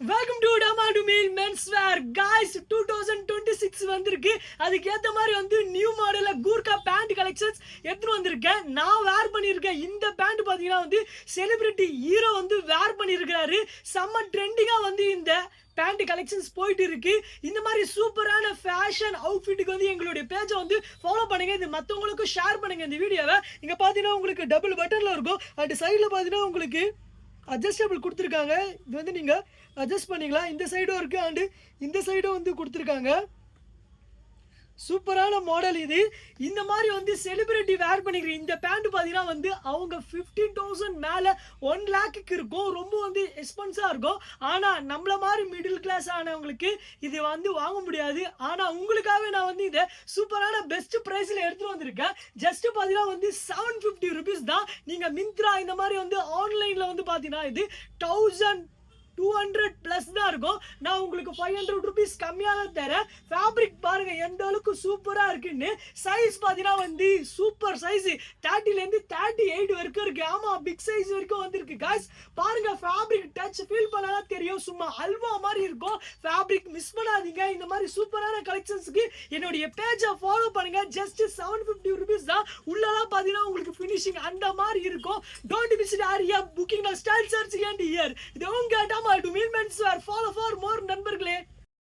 Welcome to டமா to meal men's wear guys 2026 வந்திருக்கு. அதுக்கு ஏத்த மாதிரி வந்து நியூ மாடல்ல கூர்கா பேண்ட் கலெக்ஷன்ஸ் எடுத்து வந்திருக்கேன். நான் வேர் பண்ணியிருக்கேன். இந்த பேண்ட் பாத்தீங்கன்னா வந்து செலிபிரிட்டி ஹீரோ வந்து வேர் பண்ணியிருக்காரு. செம்ம ட்ரெண்டிங்கா வந்து இந்த பேண்ட் கலெக்ஷன்ஸ் போயிட்டு இருக்கு. இந்த மாதிரி சூப்பரான ஃபேஷன் அவுட்ஃபிட்டுக்கு வந்து எங்களுடைய பேஜை வந்து ஃபாலோ பண்ணுங்க. இது மற்றவங்களுக்கும் ஷேர் பண்ணுங்க இந்த வீடியோவை. இங்க பாத்தீங்கன்னா உங்களுக்கு டபுள் பட்டன்ல இருக்கும். அண்ட் சைடில் பாத்தீங்கன்னா உங்களுக்கு அட்ஜஸ்டபிள் கொடுத்துருக்காங்க. இது வந்து நீங்கள் அட்ஜஸ்ட் பண்ணிக்கலாம். இந்த சைடும் இருக்குது அண்டு இந்த சைடும் வந்து கொடுத்துருக்காங்க. சூப்பரான மாடல் இது. இந்த மாதிரி வந்து செலிபிரிட்டி வேர் பண்ணிக்கிற இந்த பேண்ட் பார்த்தீங்கன்னா வந்து அவங்க 15,000 மேலே 1 லேக்குக்கு இருக்கும். ரொம்ப வந்து எக்ஸ்பென்ஸாக இருக்கும். ஆனால் நம்மள மாதிரி மிடில் கிளாஸ் ஆனவங்களுக்கு இது வந்து வாங்க முடியாது. ஆனால் உங்களுக்காகவே நான் வந்து இதை சூப்பரான பெஸ்ட் ப்ரைஸில் எடுத்துகிட்டு வந்திருக்கேன். ஜஸ்ட் பார்த்தீங்கன்னா வந்து 750 ருபீஸ் தான். நீங்கள் மிந்த்ரா இந்த மாதிரி வந்து ஆன்லைனில் வந்து பார்த்தீங்கன்னா இது 1200 ப்ளஸ் தான் இருக்கும். நான் உங்களுக்கு 500 ருபீஸ் கம்மியாக தான் தரேன். ஃபேப்ரிக் பாருங்க எந்த அளவுக்கு சூப்பராக இருக்குன்னு. சைஸ் பார்த்தீங்கன்னா வந்து சூப்பர் சைஸ் 30லேருந்து 38 வரைக்கும் இருக்கு. ஆமாம், பிக் சைஸ் வரைக்கும் வந்திருக்கு காய்ஸ். பாருங்க ஃபேப்ரிக் டச் ஃபீல் பண்ணாதான் தெரியும். சும்மா அல்வா மாதிரி இருக்கும். ஃபேப்ரிக் மிஸ் பண்ணாதீங்க. இந்த மாதிரி சூப்பரான கலெக்ஷன்ஸ்க்கு என்னுடைய பேஜை ஃபாலோ பண்ணுங்க. ஜஸ்ட் 750 ருபீஸ் தான். உள்ளலாம் பார்த்தீங்கன்னா உங்களுக்கு ஃபினிஷிங் அந்த மாதிரி இருக்கும். டோன்ட் மிஸ் இட் ஆரியா புக்கிங் ஸ்டைல் சர்ச் அண்ட் ஹியர். இது உங்க டு meal men's wear. Follow for more நண்பர்களே.